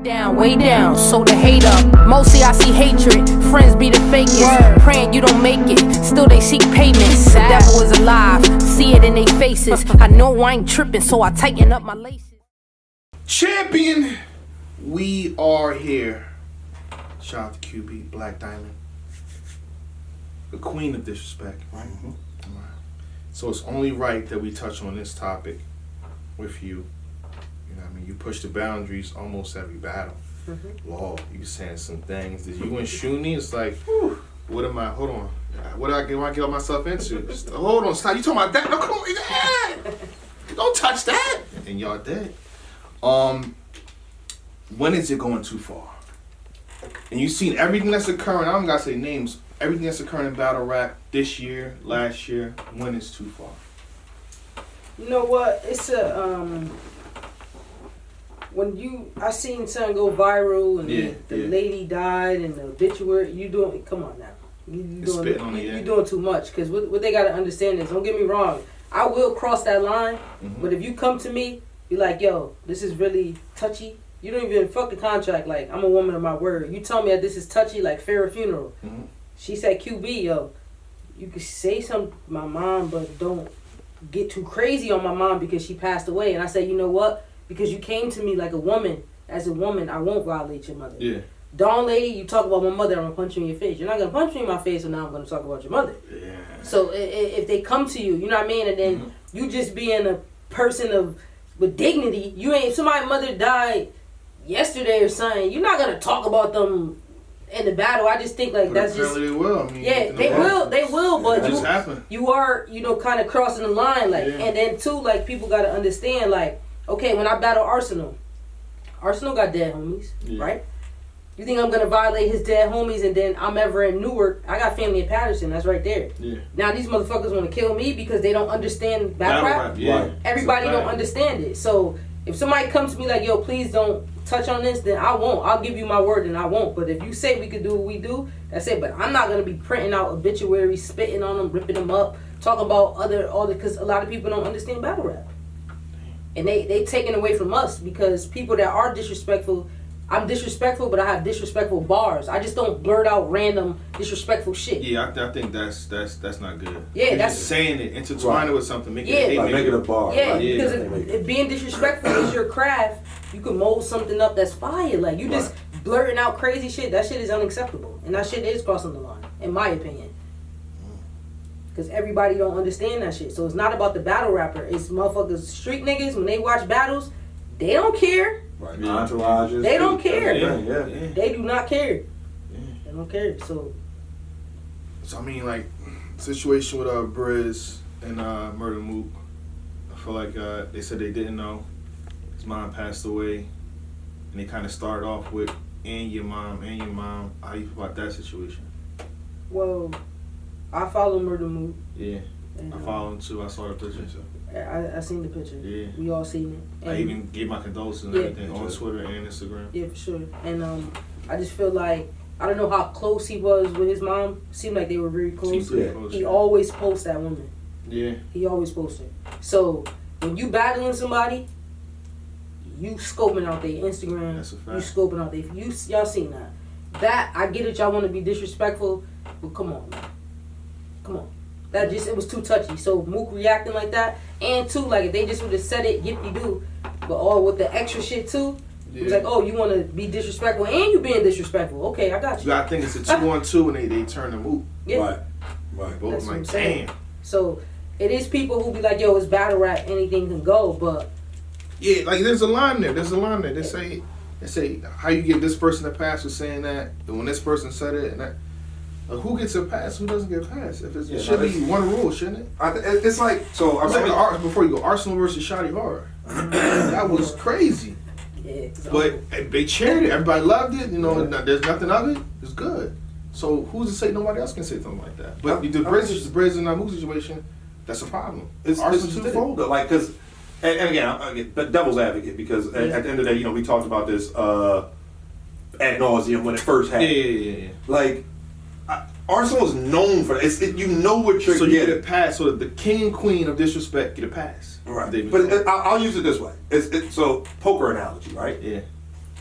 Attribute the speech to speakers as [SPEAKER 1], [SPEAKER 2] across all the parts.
[SPEAKER 1] Down, way down, so the hate up. Mostly I see hatred, friends be the fakest. Praying you don't make it, still they seek payments. The devil is alive, see it in their faces. I know I ain't tripping, so I tighten up my laces.
[SPEAKER 2] Champion, we are here. Shout out to QB, Black Diamond. The queen of disrespect, right? Mm-hmm. Right. So it's only right that we touch on this topic with you. You know what I mean? You push the boundaries almost every battle. Mm-hmm. Law, you saying some things. Did you and Shuni? It's like, whew, what am I? Hold on. What do I get myself into? Just, hold on, stop. You talking about that? No, come on. Don't touch that. And y'all did. When is it going too far? And you've seen everything that's occurring. I don't gotta say names. Everything that's occurring in battle rap this year, last year. When is too far?
[SPEAKER 3] You know what? It's a when I seen something go viral and the lady died and the obituary. You doing? Come on now. You doing too much. Because what they gotta understand is, don't get me wrong. I will cross that line, but if you come to me, be like, yo, this is really touchy. You don't even fuck the contract. Like, I'm a woman of my word. You tell me that this is touchy, like Farrah funeral. Mm-hmm. She said, QB, yo, you can say something to my mom, but don't get too crazy on my mom because she passed away. And I said, you know what? Because you came to me like a woman. As a woman, I won't violate your mother. Yeah. Dawn lady, you talk about my mother, I'm going to punch you in your face. You're not going to punch me in my face, so now I'm going to talk about your mother. Yeah. So if they come to you, you know what I mean? And then you just being a person with dignity, you ain't, somebody's mother died yesterday or something, you're not going to talk about them in the battle. I just think like that's just... They will. I mean, yeah, they will, but you are, kind of crossing the line. Like, and then too, like, people got to understand, like, okay, when I battle Arsenal got dead homies, right? You think I'm going to violate his dead homies and then I'm ever in Newark? I got family in Patterson. That's right there. Yeah. Now these motherfuckers want to kill me because they don't understand battle rap. Yeah. Everybody don't understand it. So if somebody comes to me like, yo, please don't touch on this, then I won't. I'll give you my word and I won't. But if you say we could do what we do, that's it. But I'm not going to be printing out obituaries, spitting on them, ripping them up, talking about because a lot of people don't understand battle rap. And they taking away from us because people that are disrespectful, I'm disrespectful, but I have disrespectful bars. I just don't blurt out random disrespectful shit. Yeah, I think that's not good. Yeah, that's just saying it, intertwine it with something, make it a bar. Yeah, right? Because if being disrespectful is your craft, you can mold something up that's fire. Like you just blurting out crazy shit. That shit is unacceptable, and that shit is crossing the line, in my opinion. Because everybody don't understand that shit. So it's not about the battle rapper. It's motherfuckers, street niggas. When they watch battles, they don't care. Right. Entourages. They don't care. Yeah. They do not care. Yeah. They don't care. So
[SPEAKER 2] I mean, like, situation with Briz and Murder Mook. I feel like they said they didn't know his mom passed away, and they kind of started off with and your mom. How you feel about that situation?
[SPEAKER 3] Well, I follow Murder Mook. Yeah.
[SPEAKER 2] And, I follow him too. I saw the picture.
[SPEAKER 3] I seen the picture. Yeah. We all seen it. And I
[SPEAKER 2] even gave my condolences and everything on Twitter and Instagram.
[SPEAKER 3] Yeah, for sure. And I just feel like, I don't know how close he was with his mom. Seemed like they were very close. He always posts that woman. Yeah. He always posts her. So when you battling somebody, you scoping out their Instagram. That's a fact. You scoping out y'all seen that. That, I get it, y'all want to be disrespectful, but come on, man. Come on. It was too touchy. So Mook reacting like that, and too, like if they just would have said it, yippee-doo, but all with the extra shit too, it was like, oh, you want to be disrespectful and you being disrespectful. Okay, I got you.
[SPEAKER 2] I think it's a 2-on-2 and they turn the Mook. Yeah. Right. Both
[SPEAKER 3] that's like, damn. So it is people who be like, yo, it's battle rap, anything can go, but
[SPEAKER 2] yeah, like there's a line there. They say how you give this person a pass for saying that, and when this person said it, and that. Who gets a pass? Who doesn't get a pass? It should be one rule, shouldn't it?
[SPEAKER 4] It's like so. I'm saying
[SPEAKER 2] before you go, Arsenal versus Shotty Horror. That was crazy. Yeah, but they cheered it. Everybody loved it. There's nothing of it. It's good. So who's to say nobody else can say something like that? But the Briz and Mook situation, that's a problem. It's twofold.
[SPEAKER 4] Like because, and again, but devil's advocate because at the end of the day, we talked about this ad nauseum when it first happened. Yeah. Like. Arsenal is known for that. You know what you're getting.
[SPEAKER 2] So you get a pass. So the king and queen of disrespect get a pass.
[SPEAKER 4] Right. But I'll use it this way. So poker analogy, right?
[SPEAKER 2] Yeah.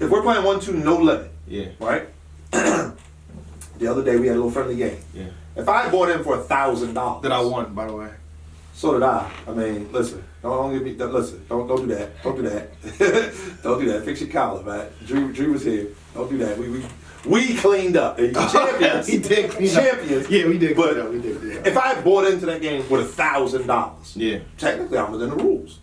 [SPEAKER 4] if we're playing 1-2 no limit,
[SPEAKER 2] Yeah.
[SPEAKER 4] right? The other day we had a little friendly game.
[SPEAKER 2] Yeah.
[SPEAKER 4] If I bought in for $1,000,
[SPEAKER 2] That I won, by the way.
[SPEAKER 4] so did I. I mean, listen, don't give me. Listen, don't do that. Don't do that. Don't do that. Fix your collar, man. Drew was here. Don't do that. We cleaned up. Champions.
[SPEAKER 2] He did clean up.
[SPEAKER 4] Champions.
[SPEAKER 2] Yeah, we did.
[SPEAKER 4] But
[SPEAKER 2] clean up. We did. Yeah.
[SPEAKER 4] if I bought into that game with $1,000,
[SPEAKER 2] Yeah.
[SPEAKER 4] technically I'm within the rules.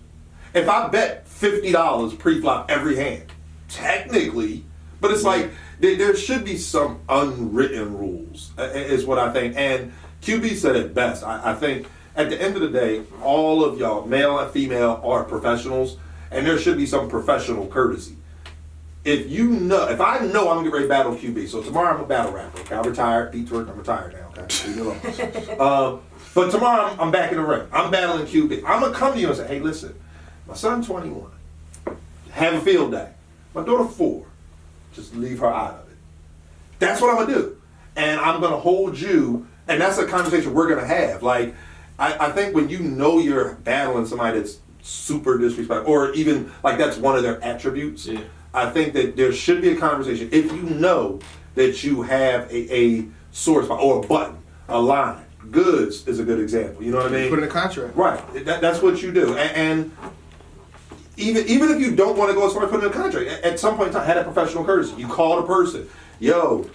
[SPEAKER 4] If I bet $50 pre-flop every hand, technically, but it's like there should be some unwritten rules, is what I think. And QB said it best. I think at the end of the day, all of y'all, male and female, are professionals, and there should be some professional courtesy. If I know I'm gonna get ready to battle QB, so tomorrow I'm a battle rapper. Okay, I'm retired. Beat work. I'm retired now. Okay, leave me alone. But tomorrow I'm back in the ring. I'm battling QB. I'm gonna come to you and say, hey, listen, my son's 21. Have a field day. My daughter 4. Just leave her out of it. That's what I'm gonna do, and I'm gonna hold you. And that's a conversation we're gonna have. Like, I think when you know you're battling somebody that's super disrespectful, or even like that's one of their attributes.
[SPEAKER 2] Yeah.
[SPEAKER 4] I think that there should be a conversation. If you know that you have a sore spot or a button, a line, goods is a good example. You know what I mean?
[SPEAKER 2] Put in a contract.
[SPEAKER 4] Right. That's what you do. And even if you don't want to go as far as putting in a contract, at some point in time, have a professional courtesy. You call the person, yo,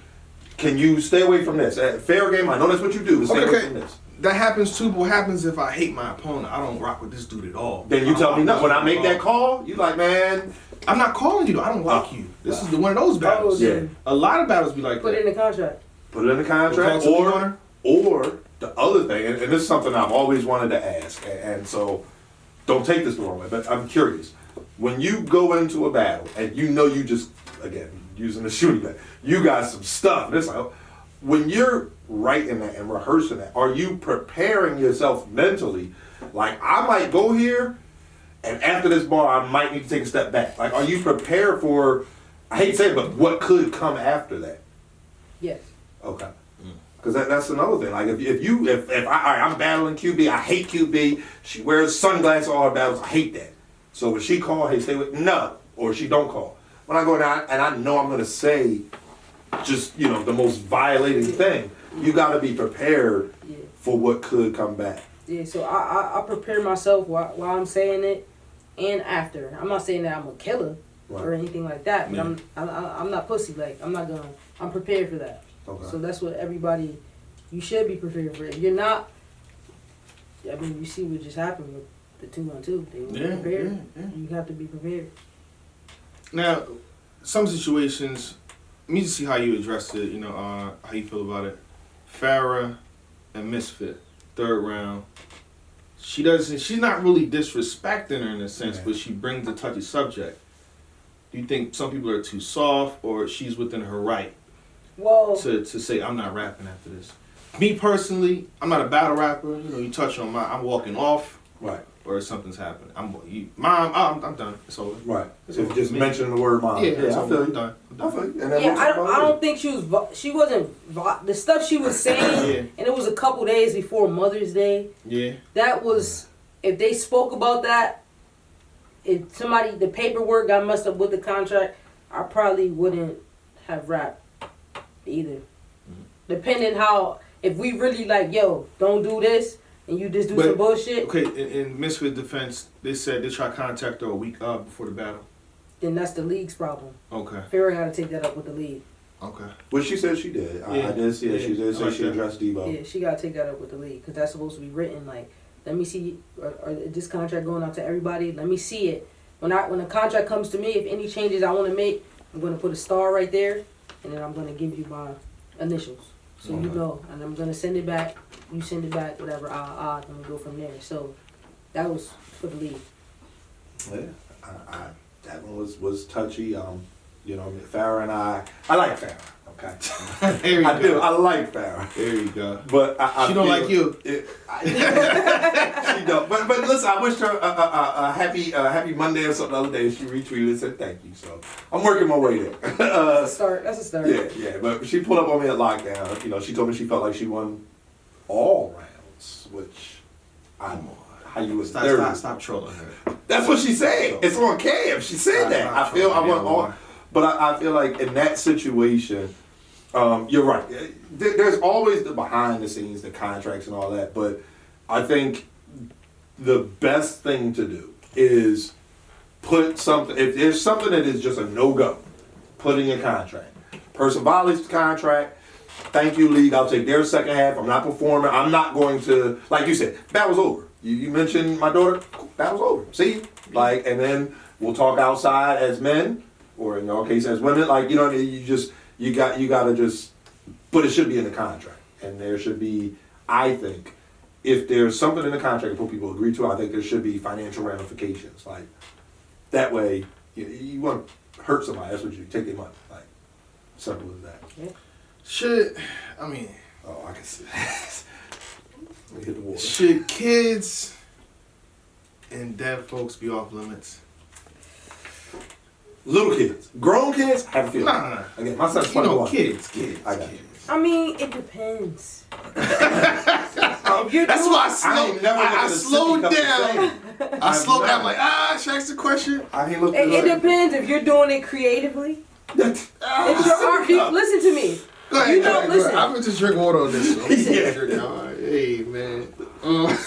[SPEAKER 4] can you stay away from this? Fair game, I know that's what you do, but stay away from this.
[SPEAKER 2] That happens too, but what happens if I hate my opponent? I don't rock with this dude at all.
[SPEAKER 4] Then you tell me no. When I make that call, you like, man,
[SPEAKER 2] I'm not calling you though. I don't like you. This is one of those battles.
[SPEAKER 4] Yeah.
[SPEAKER 2] A lot of battles be like
[SPEAKER 3] Put
[SPEAKER 2] that.
[SPEAKER 3] it in the contract.
[SPEAKER 4] put it in the contract, or the other thing, and this is something I've always wanted to ask, and so don't take this the wrong way, but I'm curious. When you go into a battle and you know you just, again, using the shooting bat, you got some stuff, and it's like, when you're writing that and rehearsing that, are you preparing yourself mentally? Like, I might go here, and after this bar, I might need to take a step back. Like, are you prepared for, I hate to say it, but what could come after that?
[SPEAKER 3] Yes.
[SPEAKER 4] Okay. Because that's another thing. Like, if I'm battling QB, I hate QB. She wears sunglasses all her battles. I hate that. So when she call, hey, stay with, no, or she don't call. When I go down and I know I'm going to say just, the most violating thing, you got to be prepared for what could come back.
[SPEAKER 3] Yeah, so I prepare myself while I'm saying it and after. I'm not saying that I'm a killer or anything like that, but I'm not pussy. Like, I'm prepared for that.
[SPEAKER 4] Okay.
[SPEAKER 3] So that's what you should be prepared for. If you're not, I mean, you see what just happened with the 2-on-2. They weren't prepared. Yeah. You have to be prepared.
[SPEAKER 2] Now, some situations, let me just see how you addressed it, how you feel about it. Farrah and Misfit, 3rd round. She's not really disrespecting her in a sense, but she brings a touchy subject. Do you think some people are too soft, or she's within her right to say, I'm not rapping after this? Me personally, I'm not a battle rapper. You touch on I'm walking off.
[SPEAKER 4] Right.
[SPEAKER 2] Or something's happening. Mom, I'm done. It's over.
[SPEAKER 4] Right. So if you just mention the word mom.
[SPEAKER 2] Yeah,
[SPEAKER 4] I feel you.
[SPEAKER 2] I'm done.
[SPEAKER 4] I feel you. And
[SPEAKER 3] I don't think she wasn't, the stuff she was saying, and it was a couple days before Mother's Day.
[SPEAKER 2] Yeah.
[SPEAKER 3] That was, if they spoke about that, if the paperwork got messed up with the contract, I probably wouldn't have rapped either. Depending if we really like, yo, don't do this, and you just do some bullshit.
[SPEAKER 2] Okay, in Misfit's defense, they said they tried to contact her a week before the battle.
[SPEAKER 3] Then that's the league's problem.
[SPEAKER 2] Okay.
[SPEAKER 3] Farrah got to take that up with the league.
[SPEAKER 2] Okay.
[SPEAKER 4] Well, she said she did. I did see it. She did say she addressed Debo.
[SPEAKER 3] Yeah, she got to take that up with the league, because that's supposed to be written. Like, let me see, or this contract going out to everybody. Let me see it. When the contract comes to me, if any changes I want to make, I'm going to put a star right there, and then I'm going to give you my initials. So you know, and I'm going to send it back. You send it back, whatever, and we go from there. So that was for the league.
[SPEAKER 4] Yeah, that one was touchy. Farrah and I like Farrah. Okay,
[SPEAKER 2] There you
[SPEAKER 4] I
[SPEAKER 2] go.
[SPEAKER 4] do. I like Farrah.
[SPEAKER 2] There you go.
[SPEAKER 4] But
[SPEAKER 2] she don't like you.
[SPEAKER 4] She don't. But listen, I wished her a happy Monday or something the other day. She retweeted and said thank you. So I'm working my way there.
[SPEAKER 3] That's a start.
[SPEAKER 4] Yeah. But she pulled up on me at lockdown. She told me she felt like she won all rounds, which how you was
[SPEAKER 2] stop trolling her.
[SPEAKER 4] That's what she said. It's on cam. She said that. I feel I won all. But I feel like in that situation, you're right. There's always the behind the scenes, the contracts and all that. But I think the best thing to do is put something, if there's something that is just a no-go, put in your contract. Person violates the contract, thank you, league, I'll take their second half, I'm not performing, I'm not going to, like you said, battle's over. You mentioned my daughter, battle's over, see? Like, and then we'll talk outside as men, or in your case as women, like, you know what I mean? You gotta just, but it should be in the contract. And there should be, I think, if there's something in the contract that people agree to, I think there should be financial ramifications. Like, that way, you want to hurt somebody, that's what you take their money. Like, simple as that.
[SPEAKER 2] Yeah.
[SPEAKER 4] Oh, I can see that. Let me hit the water.
[SPEAKER 2] Should kids and deaf folks be off limits?
[SPEAKER 4] Little kids. Grown kids, have a feeling.
[SPEAKER 2] Nah.
[SPEAKER 4] Again, my son's 21.
[SPEAKER 2] Kids.
[SPEAKER 4] I got you.
[SPEAKER 3] I mean, it depends.
[SPEAKER 2] That's why I slowed down. I slowed down like, Shaq's the question.
[SPEAKER 3] It depends if you're doing it creatively. It's your art. Listen to me.
[SPEAKER 2] Go ahead,
[SPEAKER 3] listen.
[SPEAKER 2] I'm gonna just drink water on this. Hey, man.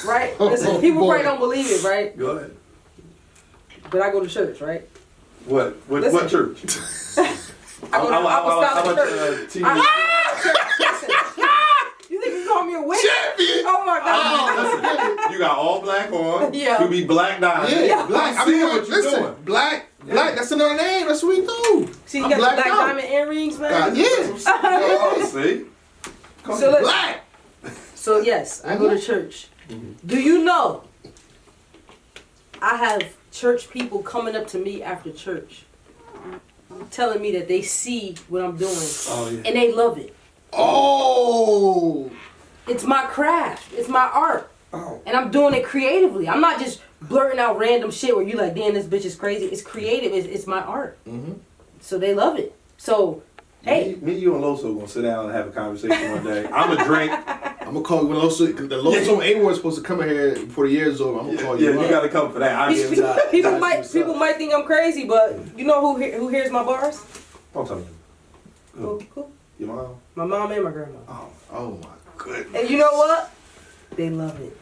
[SPEAKER 3] Right? Listen, people probably don't believe it, right?
[SPEAKER 4] Go ahead.
[SPEAKER 3] But I go to church, right?
[SPEAKER 4] What church?
[SPEAKER 3] I go to apostolic church. Listen. You think you call me a witch?
[SPEAKER 2] Champion!
[SPEAKER 3] Oh my God.
[SPEAKER 4] Listen, you got all black on.
[SPEAKER 3] Yeah.
[SPEAKER 4] You be black diamond.
[SPEAKER 2] Yeah, black.
[SPEAKER 4] I mean, what you doing?
[SPEAKER 2] Black. That's another name. That's what we do.
[SPEAKER 3] See, you got the black diamond earrings, man?
[SPEAKER 4] See?
[SPEAKER 3] So
[SPEAKER 2] black.
[SPEAKER 3] So yes, I go to church. Do you know I have church people coming up to me after church telling me that they see what I'm doing and they love it.
[SPEAKER 2] Oh.
[SPEAKER 3] It's my craft. It's my art.
[SPEAKER 2] Oh.
[SPEAKER 3] And I'm doing it creatively. I'm not just blurting out random shit where you like, damn, this bitch is crazy. It's creative. It's my art.
[SPEAKER 2] Mm-hmm.
[SPEAKER 3] So they love it. So, hey.
[SPEAKER 4] Me, you, and Loso gonna sit down and have a conversation one day. I'm gonna drink.
[SPEAKER 2] I'm gonna call you when Loso, because the Loso A-Word is supposed to come in here before the year is over. I'm gonna call you.
[SPEAKER 4] Yeah, you gotta come for that.
[SPEAKER 3] People might think I'm crazy, but you know who hears my bars?
[SPEAKER 4] Don't tell me.
[SPEAKER 3] Who?
[SPEAKER 4] Your mom?
[SPEAKER 3] My mom and my grandma.
[SPEAKER 2] Oh my goodness.
[SPEAKER 3] And you know what? They love it.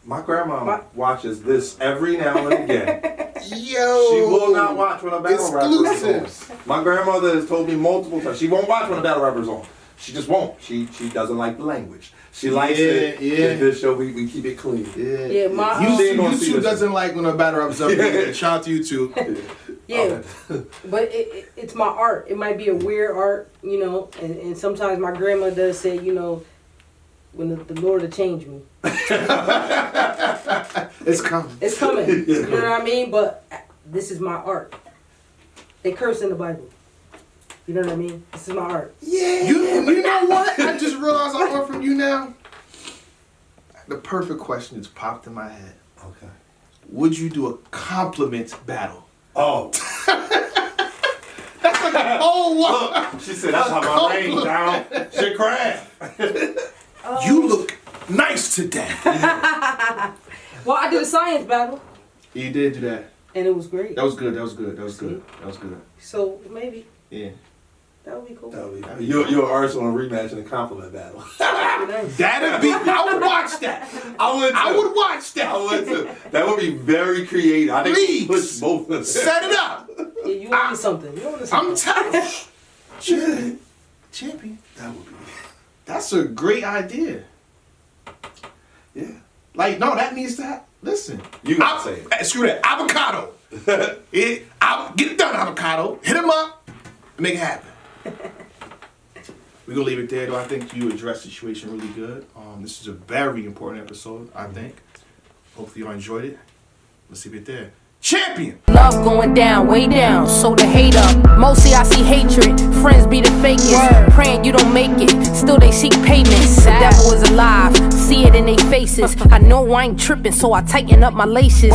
[SPEAKER 4] My grandma watches this every now and again.
[SPEAKER 2] Yo.
[SPEAKER 4] She will not watch when a battle rapper is
[SPEAKER 2] Exclusives.
[SPEAKER 4] on. My grandmother has told me multiple times she won't watch when a battle rapper is on. She just won't. She doesn't like the language. She likes it. In this show, we keep it clean.
[SPEAKER 3] Yeah, my
[SPEAKER 2] YouTube doesn't like when a battle rapper's up there. Shout out to YouTube.
[SPEAKER 3] Yeah, but it's my art. It might be a weird art, you know, and sometimes my grandma does say, you know, when the Lord will change me.
[SPEAKER 2] It's coming.
[SPEAKER 3] It's coming. You know what I mean? But this is my art. They curse in the Bible. You know what I mean? This is my art.
[SPEAKER 2] Yeah. You know what? I just realized I learned from you now. The perfect question just popped in my head.
[SPEAKER 4] Okay.
[SPEAKER 2] Would you do a compliment battle?
[SPEAKER 4] Oh.
[SPEAKER 2] That's like a whole one.
[SPEAKER 4] She said, that's how my rain down. She cried.
[SPEAKER 2] You look nice today.
[SPEAKER 3] Well, I did a science battle.
[SPEAKER 2] You did do that.
[SPEAKER 3] And it was great.
[SPEAKER 2] That was good.
[SPEAKER 3] So maybe.
[SPEAKER 2] Yeah.
[SPEAKER 3] That would be cool.
[SPEAKER 4] You're Arsenal and rematch in a compliment battle.
[SPEAKER 2] That'd be. I would watch that. I would watch that.
[SPEAKER 4] I would too. That would be very creative. I think
[SPEAKER 2] Please.
[SPEAKER 4] push both of them.
[SPEAKER 2] Set it up.
[SPEAKER 3] Yeah, you want something.
[SPEAKER 2] I'm telling you. Champion.
[SPEAKER 4] That would be.
[SPEAKER 2] That's a great idea.
[SPEAKER 4] Yeah.
[SPEAKER 2] Like, no, that needs to happen. Listen.
[SPEAKER 4] You gotta say it.
[SPEAKER 2] Screw that. Avocado. Get it done, avocado. Hit him up. Make it happen. We're going to leave it there, though. I think you addressed the situation really good. This is a very important episode, I think. Hopefully y'all enjoyed it. Let's leave it there. Champion!
[SPEAKER 1] Love going down, way down, so the hate up. Mostly I see hatred, friends be the fakest. Praying you don't make it, still they seek payments. The devil is alive, see it in their faces. I know I ain't tripping, so I tighten up my laces.